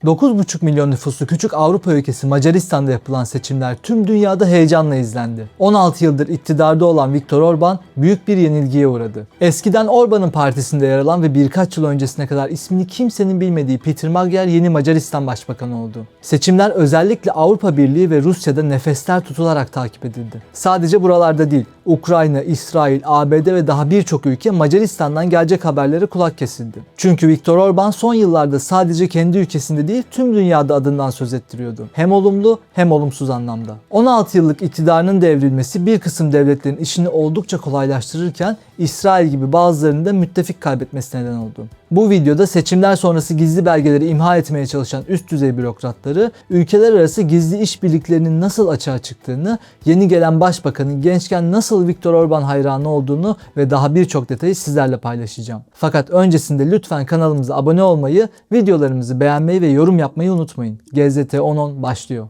9,5 milyon nüfuslu küçük Avrupa ülkesi Macaristan'da yapılan seçimler tüm dünyada heyecanla izlendi. 16 yıldır iktidarda olan Viktor Orban büyük bir yenilgiye uğradı. Eskiden Orban'ın partisinde yer alan ve birkaç yıl öncesine kadar ismini kimsenin bilmediği Peter Magyar yeni Macaristan Başbakanı oldu. Seçimler özellikle Avrupa Birliği ve Rusya'da nefesler tutularak takip edildi. Sadece buralarda değil, Ukrayna, İsrail, ABD ve daha birçok ülke Macaristan'dan gelecek haberlere kulak kesildi. Çünkü Viktor Orban son yıllarda sadece kendi ülkesinde değil tüm dünyada adından söz ettiriyordu. Hem olumlu hem olumsuz anlamda. 16 yıllık iktidarının devrilmesi bir kısım devletlerin işini oldukça kolaylaştırırken İsrail gibi bazılarının da müttefik kaybetmesine neden oldu. Bu videoda seçimler sonrası gizli belgeleri imha etmeye çalışan üst düzey bürokratları, ülkeler arası gizli işbirliklerinin nasıl açığa çıktığını, yeni gelen başbakanın gençken nasıl Viktor Orban hayranı olduğunu ve daha birçok detayı sizlerle paylaşacağım. Fakat öncesinde lütfen kanalımıza abone olmayı, videolarımızı beğenmeyi ve yorum yapmayı unutmayın. GZT 10.10 başlıyor.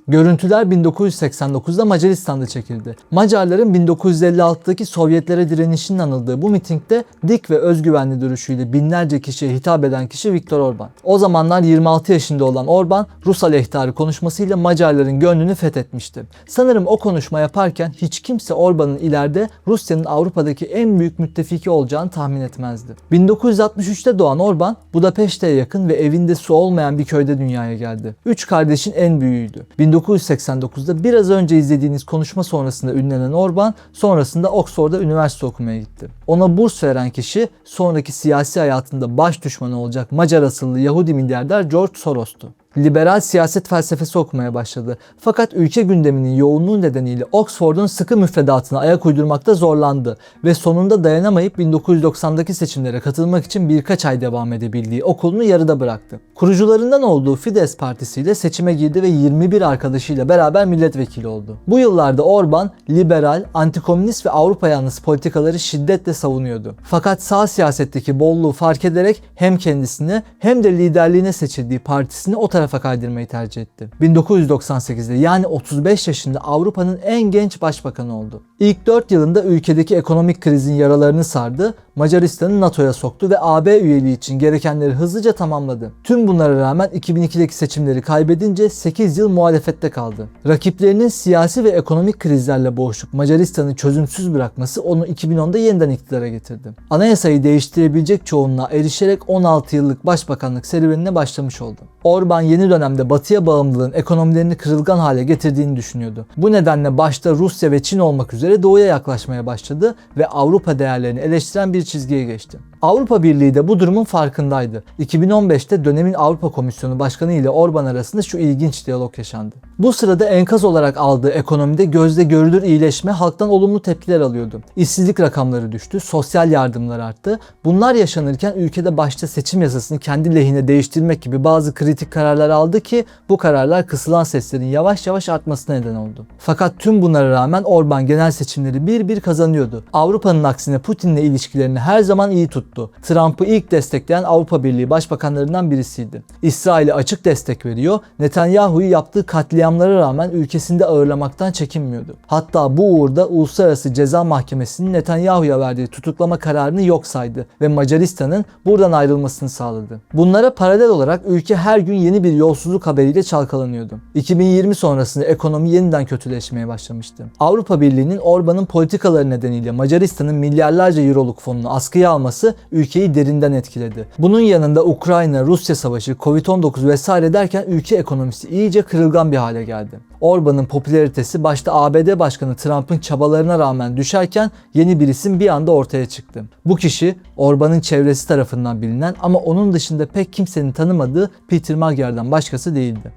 Görüntüler 1989'da Macaristan'da çekildi. Macarların 1956'daki Sovyetlere direnişinin anıldığı bu mitingde dik ve özgüvenli duruşuyla binlerce kişiye hitap eden kişi Viktor Orban. O zamanlar 26 yaşında olan Orban, Rus aleyhtarı konuşmasıyla Macarların gönlünü fethetmişti. Sanırım o konuşma yaparken hiç kimse Orban'ın ileride Rusya'nın Avrupa'daki en büyük müttefiki olacağını tahmin etmezdi. 1963'te doğan Orban, Budapeşte'ye yakın ve evinde su olmayan bir köyde dünyaya geldi. 3 kardeşin en büyüğüydü. 1989'da biraz önce izlediğiniz konuşma sonrasında ünlenen Orban, sonrasında Oxford'da üniversite okumaya gitti. Ona burs veren kişi sonraki siyasi hayatında baş düşmanı olacak Macar asıllı Yahudi milyarder George Soros'tu. Liberal siyaset felsefesi okumaya başladı. Fakat ülke gündeminin yoğunluğu nedeniyle Oxford'un sıkı müfredatına ayak uydurmakta zorlandı ve sonunda dayanamayıp 1990'daki seçimlere katılmak için birkaç ay devam edebildiği okulunu yarıda bıraktı. Kurucularından olduğu Fidesz partisiyle seçime girdi ve 21 arkadaşıyla beraber milletvekili oldu. Bu yıllarda Orban, liberal, antikomünist ve Avrupa yanlısı politikaları şiddetle savunuyordu. Fakat sağ siyasetteki bolluğu fark ederek hem kendisini hem de liderliğine seçildiği partisini o tarafa kaydırmayı tercih etti. 1998'de yani 35 yaşında Avrupa'nın en genç başbakanı oldu. İlk 4 yılında ülkedeki ekonomik krizin yaralarını sardı, Macaristan'ı NATO'ya soktu ve AB üyeliği için gerekenleri hızlıca tamamladı. Tüm bunlara rağmen 2002'deki seçimleri kaybedince 8 yıl muhalefette kaldı. Rakiplerinin siyasi ve ekonomik krizlerle boğuşup Macaristan'ı çözümsüz bırakması onu 2010'da yeniden iktidara getirdi. Anayasayı değiştirebilecek çoğunluğa erişerek 16 yıllık başbakanlık serüvenine başlamış oldu. Orban yeni dönemde batıya bağımlılığın ekonomilerini kırılgan hale getirdiğini düşünüyordu. Bu nedenle başta Rusya ve Çin olmak üzere doğuya yaklaşmaya başladı ve Avrupa değerlerini eleştiren bir çizgiye geçti. Avrupa Birliği de bu durumun farkındaydı. 2015'te dönemin Avrupa Komisyonu Başkanı ile Orban arasında şu ilginç diyalog yaşandı. Bu sırada enkaz olarak aldığı ekonomide gözle görülür iyileşme halktan olumlu tepkiler alıyordu. İşsizlik rakamları düştü, sosyal yardımlar arttı. Bunlar yaşanırken ülkede başta seçim yasasını kendi lehine değiştirmek gibi bazı kritik kararlar aldı ki bu kararlar kısılan seslerin yavaş yavaş artmasına neden oldu. Fakat tüm bunlara rağmen Orban genel seçimleri bir kazanıyordu. Avrupa'nın aksine Putin'le ilişkilerini her zaman iyi tuttu. Trump'ı ilk destekleyen Avrupa Birliği başbakanlarından birisiydi. İsrail'e açık destek veriyor, Netanyahu'yu yaptığı katliamlara rağmen ülkesinde ağırlamaktan çekinmiyordu. Hatta bu uğurda Uluslararası Ceza Mahkemesi'nin Netanyahu'ya verdiği tutuklama kararını yok saydı ve Macaristan'ın buradan ayrılmasını sağladı. Bunlara paralel olarak ülke her gün yeni bir yolsuzluk haberiyle çalkalanıyordu. 2020 sonrasında ekonomi yeniden kötüleşmeye başlamıştı. Avrupa Birliği'nin Orban'ın politikaları nedeniyle Macaristan'ın milyarlarca euroluk fonunu askıya alması ülkeyi derinden etkiledi. Bunun yanında Ukrayna-Rusya savaşı, Covid-19 vesaire derken ülke ekonomisi iyice kırılgan bir hale geldi. Orban'ın popülaritesi başta ABD Başkanı Trump'ın çabalarına rağmen düşerken yeni bir isim bir anda ortaya çıktı. Bu kişi Orban'ın çevresi tarafından bilinen ama onun dışında pek kimsenin tanımadığı Peter Magyar'dan başkası değildi.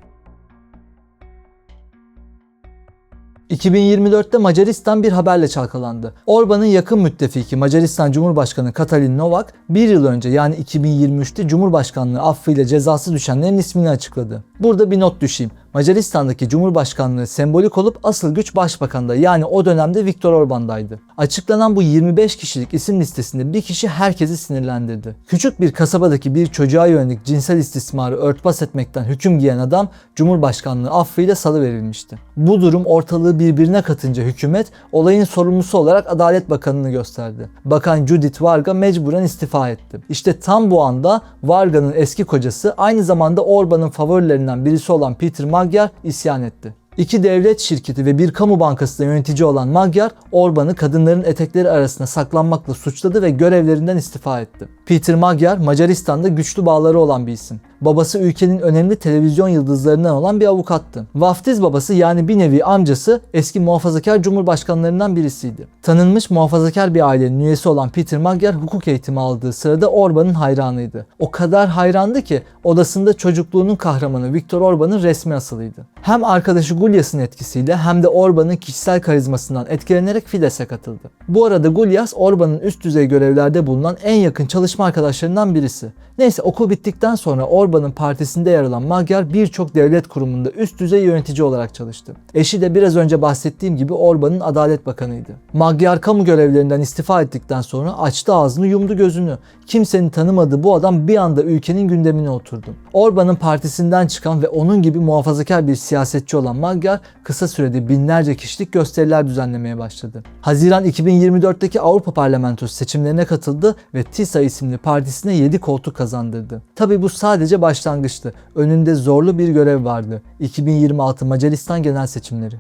2024'te Macaristan bir haberle çalkalandı. Orban'ın yakın müttefiki Macaristan Cumhurbaşkanı Katalin Novak, bir yıl önce yani 2023'te Cumhurbaşkanlığı affıyla cezası düşenlerin ismini açıkladı. Burada bir not düşeyim. Macaristan'daki Cumhurbaşkanlığı sembolik olup asıl güç Başbakan'da, yani o dönemde Viktor Orban'daydı. Açıklanan bu 25 kişilik isim listesinde bir kişi herkesi sinirlendirdi. Küçük bir kasabadaki bir çocuğa yönelik cinsel istismarı örtbas etmekten hüküm giyen adam Cumhurbaşkanlığı affıyla salıverilmişti. Bu durum ortalığı birbirine katınca hükümet olayın sorumlusu olarak Adalet Bakanı'nı gösterdi. Bakan Judith Varga mecburen istifa etti. İşte tam bu anda Varga'nın eski kocası, aynı zamanda Orban'ın favorilerinden birisi olan Peter Magyar isyan etti. İki devlet şirketi ve bir kamu bankasında yönetici olan Magyar, Orban'ı kadınların etekleri arasında saklanmakla suçladı ve görevlerinden istifa etti. Peter Magyar, Macaristan'da güçlü bağları olan bir isim. Babası ülkenin önemli televizyon yıldızlarından olan bir avukattı. Vaftiz babası, yani bir nevi amcası, eski muhafazakar cumhurbaşkanlarından birisiydi. Tanınmış muhafazakar bir ailenin üyesi olan Peter Magyar hukuk eğitimi aldığı sırada Orban'ın hayranıydı. O kadar hayrandı ki odasında çocukluğunun kahramanı Viktor Orban'ın resmi asılıydı. Hem arkadaşı Gulyas'ın etkisiyle hem de Orban'ın kişisel karizmasından etkilenerek Fidesz'e katıldı. Bu arada Gulyas, Orban'ın üst düzey görevlerde bulunan en yakın çalışma arkadaşlarından birisi. Neyse, okul bittikten sonra Orban'ın partisinde yer alan Magyar birçok devlet kurumunda üst düzey yönetici olarak çalıştı. Eşi de biraz önce bahsettiğim gibi Orban'ın Adalet Bakanıydı. Magyar kamu görevlerinden istifa ettikten sonra açtı ağzını, yumdu gözünü. Kimsenin tanımadığı bu adam bir anda ülkenin gündemine oturdu. Orban'ın partisinden çıkan ve onun gibi muhafazakar bir siyasetçi olan Magyar kısa sürede binlerce kişilik gösteriler düzenlemeye başladı. Haziran 2024'teki Avrupa Parlamentosu seçimlerine katıldı ve TISA isimli partisine 7 koltuk kazandırdı. Tabi bu sadece başlangıçtı. Önünde zorlu bir görev vardı. 2026 Macaristan genel seçimleri.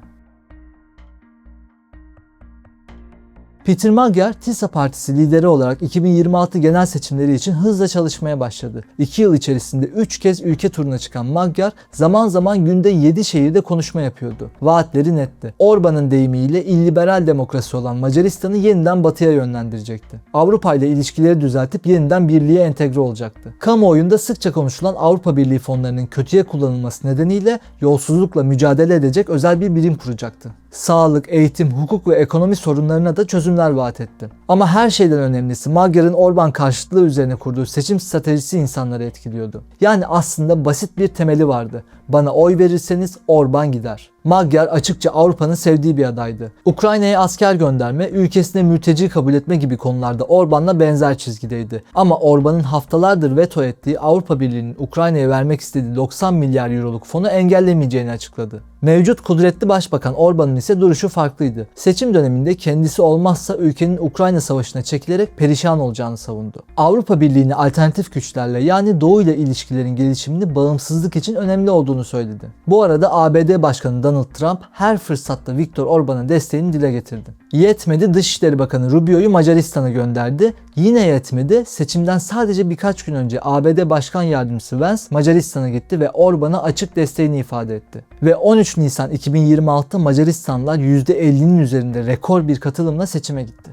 Peter Magyar, TISA Partisi lideri olarak 2026 genel seçimleri için hızla çalışmaya başladı. 2 yıl içerisinde 3 kez ülke turuna çıkan Magyar, zaman zaman günde 7 şehirde konuşma yapıyordu. Vaatleri netti. Orban'ın deyimiyle illiberal demokrasi olan Macaristan'ı yeniden batıya yönlendirecekti. Avrupa ile ilişkileri düzeltip yeniden birliğe entegre olacaktı. Kamuoyunda sıkça konuşulan Avrupa Birliği fonlarının kötüye kullanılması nedeniyle yolsuzlukla mücadele edecek özel bir birim kuracaktı. Sağlık, eğitim, hukuk ve ekonomi sorunlarına da çözümler vaat etti. Ama her şeyden önemlisi Magyar'ın Orban karşıtlığı üzerine kurduğu seçim stratejisi insanları etkiliyordu. Yani aslında basit bir temeli vardı. Bana oy verirseniz Orban gider. Magyar açıkça Avrupa'nın sevdiği bir adaydı. Ukrayna'ya asker gönderme, ülkesine mülteci kabul etme gibi konularda Orban'la benzer çizgideydi. Ama Orban'ın haftalardır veto ettiği Avrupa Birliği'nin Ukrayna'ya vermek istediği 90 milyar euroluk fonu engellemeyeceğini açıkladı. Mevcut kudretli başbakan Orban'ın ise duruşu farklıydı. Seçim döneminde kendisi olmazsa ülkenin Ukrayna savaşına çekilerek perişan olacağını savundu. Avrupa Birliği'ne alternatif güçlerle, yani Doğu ile ilişkilerin gelişimini bağımsızlık için önemli olduğunu söyledi. Bu arada ABD Başkanı Donald Trump her fırsatta Viktor Orban'a desteğini dile getirdi. Yetmedi, Dışişleri Bakanı Rubio'yu Macaristan'a gönderdi. Yine yetmedi, seçimden sadece birkaç gün önce ABD Başkan Yardımcısı Vance Macaristan'a gitti ve Orban'a açık desteğini ifade etti. Ve 13 Nisan 2026'da Macaristanlılar %50'nin üzerinde rekor bir katılımla seçime gitti.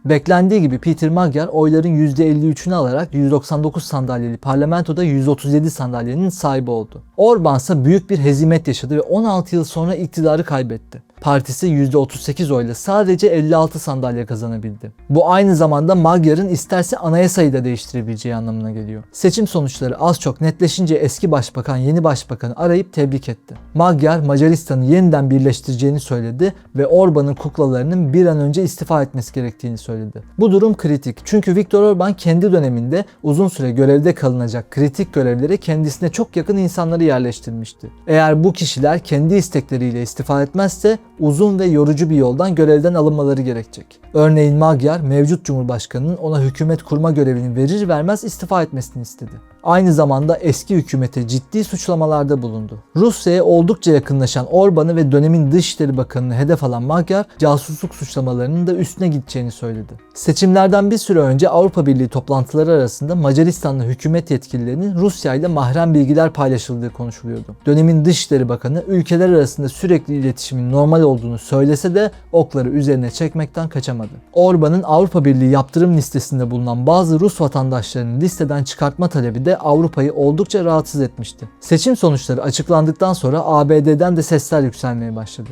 Beklendiği gibi Peter Magyar oyların %53'ünü alarak 199 sandalyeli parlamentoda 137 sandalyenin sahibi oldu. Orban ise büyük bir hezimet yaşadı ve 16 yıl sonra iktidarı kaybetti. Partisi %38 oyla sadece 56 sandalye kazanabildi. Bu aynı zamanda Magyar'ın isterse anayasayı da değiştirebileceği anlamına geliyor. Seçim sonuçları az çok netleşince eski başbakan yeni başbakanı arayıp tebrik etti. Magyar, Macaristan'ı yeniden birleştireceğini söyledi ve Orban'ın kuklalarının bir an önce istifa etmesi gerektiğini söyledi. Bu durum kritik, çünkü Viktor Orban kendi döneminde uzun süre görevde kalınacak kritik görevlere kendisine çok yakın insanları yerleştirmişti. Eğer bu kişiler kendi istekleriyle istifa etmezse uzun ve yorucu bir yoldan görevden alınmaları gerekecek. Örneğin Magyar, mevcut Cumhurbaşkanı'nın ona hükümet kurma görevini verir vermez istifa etmesini istedi. Aynı zamanda eski hükümete ciddi suçlamalarda bulundu. Rusya'ya oldukça yakınlaşan Orban'ı ve dönemin Dışişleri Bakanı'nı hedef alan Magyar, casusluk suçlamalarının da üstüne gideceğini söyledi. Seçimlerden bir süre önce Avrupa Birliği toplantıları arasında Macaristanlı hükümet yetkililerinin Rusya ile mahrem bilgiler paylaşıldığı konuşuluyordu. Dönemin Dışişleri Bakanı ülkeler arasında sürekli iletişimin normal olduğunu söylese de okları üzerine çekmekten kaçamadı. Orban'ın Avrupa Birliği yaptırım listesinde bulunan bazı Rus vatandaşlarının listeden çıkartma talebi de Avrupa'yı oldukça rahatsız etmişti. Seçim sonuçları açıklandıktan sonra ABD'den de sesler yükselmeye başladı.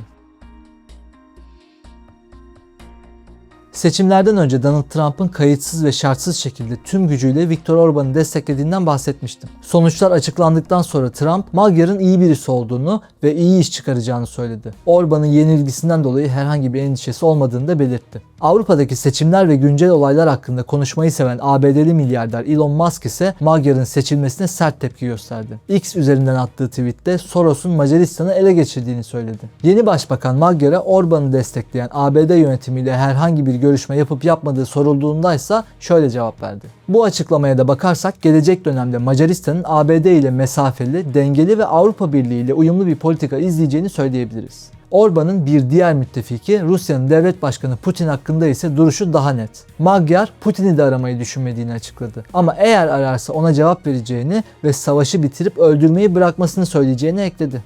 Seçimlerden önce Donald Trump'ın kayıtsız ve şartsız şekilde tüm gücüyle Viktor Orban'ı desteklediğinden bahsetmiştim. Sonuçlar açıklandıktan sonra Trump, Magyar'ın iyi birisi olduğunu ve iyi iş çıkaracağını söyledi. Orban'ın yenilgisinden dolayı herhangi bir endişesi olmadığını da belirtti. Avrupa'daki seçimler ve güncel olaylar hakkında konuşmayı seven ABD'li milyarder Elon Musk ise Magyar'ın seçilmesine sert tepki gösterdi. X üzerinden attığı tweette Soros'un Macaristan'ı ele geçirdiğini söyledi. Yeni başbakan Magyar'a Orban'ı destekleyen ABD yönetimiyle herhangi bir görüşme yapıp yapmadığı sorulduğunda ise şöyle cevap verdi. Bu açıklamaya da bakarsak gelecek dönemde Macaristan'ın ABD ile mesafeli, dengeli ve Avrupa Birliği ile uyumlu bir politika izleyeceğini söyleyebiliriz. Orban'ın bir diğer müttefiki Rusya'nın devlet başkanı Putin hakkında ise duruşu daha net. Magyar, Putin'i de aramayı düşünmediğini açıkladı. Ama eğer ararsa ona cevap vereceğini ve savaşı bitirip öldürmeyi bırakmasını söyleyeceğini ekledi.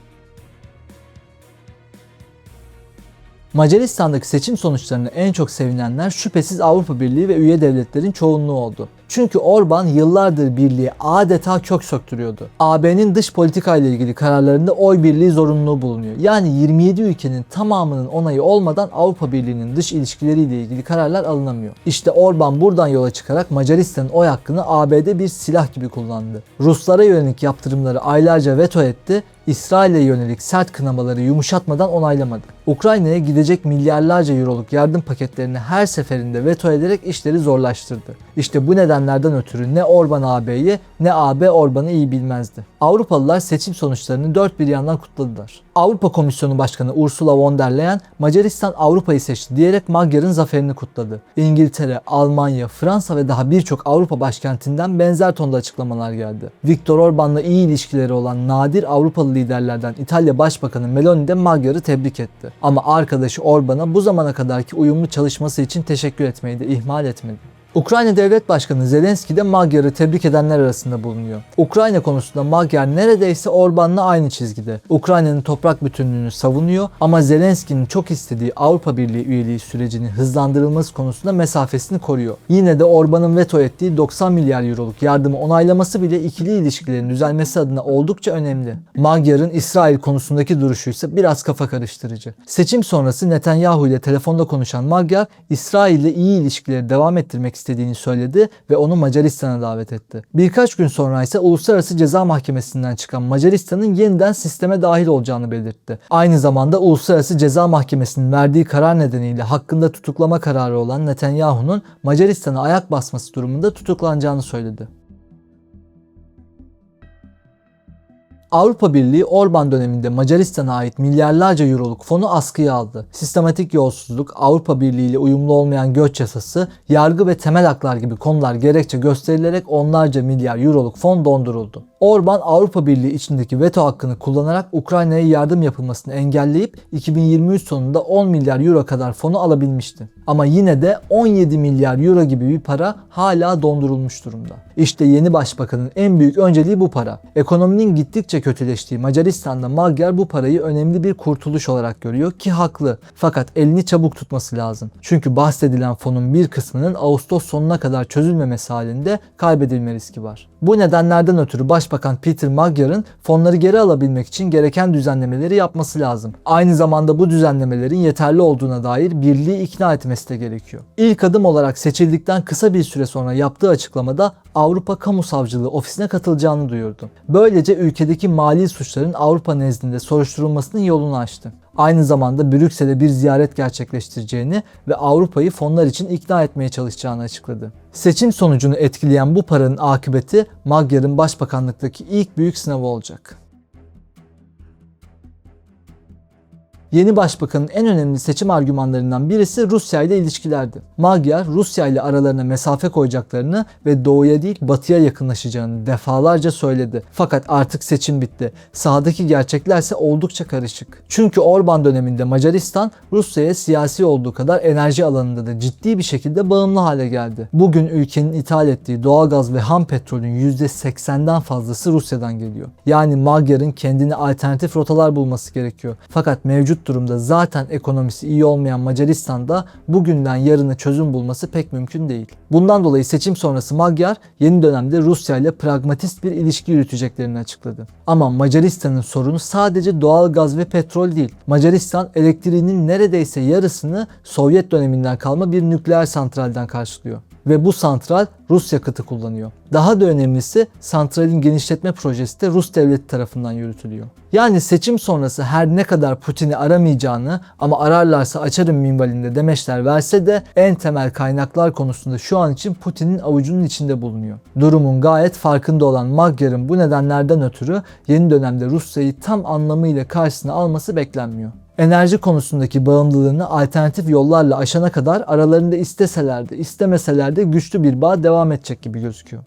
Macaristan'daki seçim sonuçlarını en çok sevinenler şüphesiz Avrupa Birliği ve üye devletlerin çoğunluğu oldu. Çünkü Orban yıllardır birliğe adeta kök söktürüyordu. AB'nin dış politika ile ilgili kararlarında oy birliği zorunluluğu bulunuyor. Yani 27 ülkenin tamamının onayı olmadan Avrupa Birliği'nin dış ilişkileriyle ilgili kararlar alınamıyor. İşte Orban buradan yola çıkarak Macaristan'ın oy hakkını AB'de bir silah gibi kullandı. Ruslara yönelik yaptırımları aylarca veto etti, İsrail'e yönelik sert kınamaları yumuşatmadan onaylamadı. Ukrayna'ya gidecek milyarlarca euroluk yardım paketlerini her seferinde veto ederek işleri zorlaştırdı. İşte bu nedenlerden ötürü ne Orban AB'yi ne AB Orban'ı iyi bilmezdi. Avrupalılar seçim sonuçlarını dört bir yandan kutladılar. Avrupa Komisyonu Başkanı Ursula von der Leyen Macaristan Avrupa'yı seçti diyerek Magyar'ın zaferini kutladı. İngiltere, Almanya, Fransa ve daha birçok Avrupa başkentinden benzer tonda açıklamalar geldi. Viktor Orban'la iyi ilişkileri olan nadir Avrupalı liderlerden İtalya Başbakanı Meloni de Magyar'ı tebrik etti. Ama arkadaşı Orban'a bu zamana kadarki uyumlu çalışması için teşekkür etmeyi de ihmal etmedi. Ukrayna Devlet Başkanı Zelenski de Magyar'ı tebrik edenler arasında bulunuyor. Ukrayna konusunda Magyar neredeyse Orban'la aynı çizgide. Ukrayna'nın toprak bütünlüğünü savunuyor ama Zelenski'nin çok istediği Avrupa Birliği üyeliği sürecinin hızlandırılması konusunda mesafesini koruyor. Yine de Orban'ın veto ettiği 90 milyar euroluk yardımı onaylaması bile ikili ilişkilerin düzelmesi adına oldukça önemli. Magyar'ın İsrail konusundaki duruşu ise biraz kafa karıştırıcı. Seçim sonrası Netanyahu ile telefonda konuşan Magyar, İsrail ile iyi ilişkileri devam ettirmek istediğini söyledi ve onu Macaristan'a davet etti. Birkaç gün sonra ise Uluslararası Ceza Mahkemesi'nden çıkan Macaristan'ın yeniden sisteme dahil olacağını belirtti. Aynı zamanda Uluslararası Ceza Mahkemesi'nin verdiği karar nedeniyle hakkında tutuklama kararı olan Netanyahu'nun Macaristan'a ayak basması durumunda tutuklanacağını söyledi. Avrupa Birliği Orban döneminde Macaristan'a ait milyarlarca euroluk fonu askıya aldı. Sistematik yolsuzluk, Avrupa Birliği ile uyumlu olmayan göç yasası, yargı ve temel haklar gibi konular gerekçe gösterilerek onlarca milyar euroluk fon donduruldu. Orban Avrupa Birliği içindeki veto hakkını kullanarak Ukrayna'ya yardım yapılmasını engelleyip 2023 sonunda 10 milyar euro kadar fonu alabilmişti. Ama yine de 17 milyar euro gibi bir para hala dondurulmuş durumda. İşte yeni başbakanın en büyük önceliği bu para. Ekonominin gittikçe kötüleştiği Macaristan'da Magyar bu parayı önemli bir kurtuluş olarak görüyor ki haklı. Fakat elini çabuk tutması lazım. Çünkü bahsedilen fonun bir kısmının Ağustos sonuna kadar çözülmemesi halinde kaybedilme riski var. Bu nedenlerden ötürü Başbakan Peter Magyar'ın fonları geri alabilmek için gereken düzenlemeleri yapması lazım. Aynı zamanda bu düzenlemelerin yeterli olduğuna dair birliği ikna etmesi de gerekiyor. İlk adım olarak seçildikten kısa bir süre sonra yaptığı açıklamada Avrupa Kamu Savcılığı ofisine katılacağını duyurdu. Böylece ülkedeki mali suçların Avrupa nezdinde soruşturulmasının yolunu açtı. Aynı zamanda Brüksel'e bir ziyaret gerçekleştireceğini ve Avrupa'yı fonlar için ikna etmeye çalışacağını açıkladı. Seçim sonucunu etkileyen bu paranın akıbeti Magyar'ın başbakanlıktaki ilk büyük sınavı olacak. Yeni başbakanın en önemli seçim argümanlarından birisi Rusya ile ilişkilerdi. Magyar, Rusya ile aralarına mesafe koyacaklarını ve doğuya değil batıya yakınlaşacağını defalarca söyledi. Fakat artık seçim bitti. Sahadaki gerçekler ise oldukça karışık. Çünkü Orban döneminde Macaristan, Rusya'ya siyasi olduğu kadar enerji alanında da ciddi bir şekilde bağımlı hale geldi. Bugün ülkenin ithal ettiği doğalgaz ve ham petrolün %80'den fazlası Rusya'dan geliyor. Yani Magyar'ın kendine alternatif rotalar bulması gerekiyor. Fakat mevcut mevcut durumda zaten ekonomisi iyi olmayan Macaristan'da bugünden yarına çözüm bulması pek mümkün değil. Bundan dolayı seçim sonrası Magyar yeni dönemde Rusya ile pragmatist bir ilişki yürüteceklerini açıkladı. Ama Macaristan'ın sorunu sadece doğal gaz ve petrol değil. Macaristan elektriğinin neredeyse yarısını Sovyet döneminden kalma bir nükleer santralden karşılıyor. Ve bu santral Rus yakıtı kullanıyor. Daha da önemlisi santralin genişletme projesi de Rus devleti tarafından yürütülüyor. Yani seçim sonrası her ne kadar Putin'i aramayacağını ama ararlarsa açarım minvalinde demeçler verse de en temel kaynaklar konusunda şu an için Putin'in avucunun içinde bulunuyor. Durumun gayet farkında olan Magyar'ın bu nedenlerden ötürü yeni dönemde Rusya'yı tam anlamıyla karşısına alması beklenmiyor. Enerji konusundaki bağımlılığını alternatif yollarla aşana kadar aralarında isteseler de istemeseler de güçlü bir bağ devam edecek gibi gözüküyor.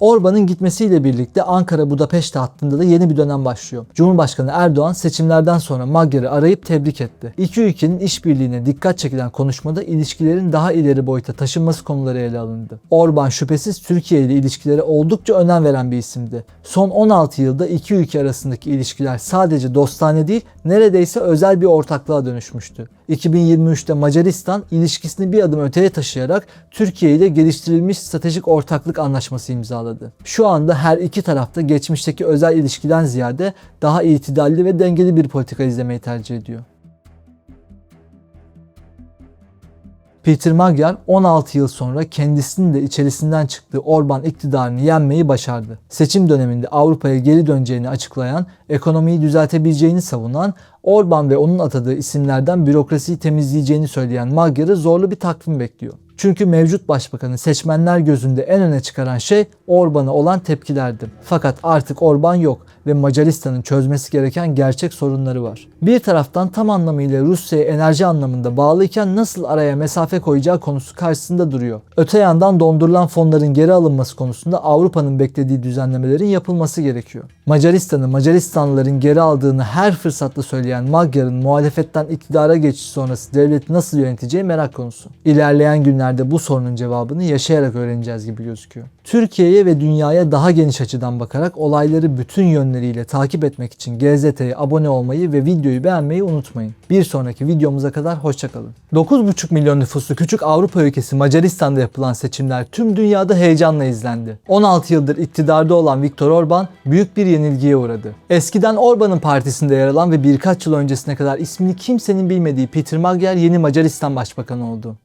Orbán'ın gitmesiyle birlikte Ankara-Budapeşte hattında da yeni bir dönem başlıyor. Cumhurbaşkanı Erdoğan seçimlerden sonra Magyar'ı arayıp tebrik etti. İki ülkenin işbirliğine dikkat çekilen konuşmada ilişkilerin daha ileri boyuta taşınması konuları ele alındı. Orbán şüphesiz Türkiye ile ilişkilere oldukça önem veren bir isimdi. Son 16 yılda iki ülke arasındaki ilişkiler sadece dostane değil, neredeyse özel bir ortaklığa dönüşmüştü. 2023'te Macaristan ilişkisini bir adım öteye taşıyarak Türkiye ile geliştirilmiş stratejik ortaklık anlaşması imzaladı. Şu anda her iki tarafta geçmişteki özel ilişkiden ziyade daha itidalli ve dengeli bir politika izlemeyi tercih ediyor. Peter Magyar 16 yıl sonra kendisinin de içerisinden çıktığı Orbán iktidarını yenmeyi başardı. Seçim döneminde Avrupa'ya geri döneceğini açıklayan, ekonomiyi düzeltebileceğini savunan, Orbán ve onun atadığı isimlerden bürokrasiyi temizleyeceğini söyleyen Magyar'ı zorlu bir takvim bekliyor. Çünkü mevcut başbakanı seçmenler gözünde en öne çıkaran şey Orbán'a olan tepkilerdi. Fakat artık Orbán yok ve Macaristan'ın çözmesi gereken gerçek sorunları var. Bir taraftan tam anlamıyla Rusya'ya enerji anlamında bağlıyken nasıl araya mesafe koyacağı konusu karşısında duruyor. Öte yandan dondurulan fonların geri alınması konusunda Avrupa'nın beklediği düzenlemelerin yapılması gerekiyor. Macaristan'ı Macaristanlıların geri aldığını her fırsatta söyleyen Magyar'ın muhalefetten iktidara geçiş sonrası devleti nasıl yöneteceği merak konusu. İlerleyen günlerde bu sorunun cevabını yaşayarak öğreneceğiz gibi gözüküyor. Türkiye'ye ve dünyaya daha geniş açıdan bakarak olayları bütün yönleriyle takip etmek için GZT'ye abone olmayı ve videoyu beğenmeyi unutmayın. Bir sonraki videomuza kadar hoşçakalın. 9,5 milyon nüfuslu küçük Avrupa ülkesi Macaristan'da yapılan seçimler tüm dünyada heyecanla izlendi. 16 yıldır iktidarda olan Viktor Orbán büyük bir yenilgiye uğradı. Eskiden Orbán'ın partisinde yer alan ve birkaç yıl öncesine kadar ismini kimsenin bilmediği Peter Magyar yeni Macaristan Başbakanı oldu.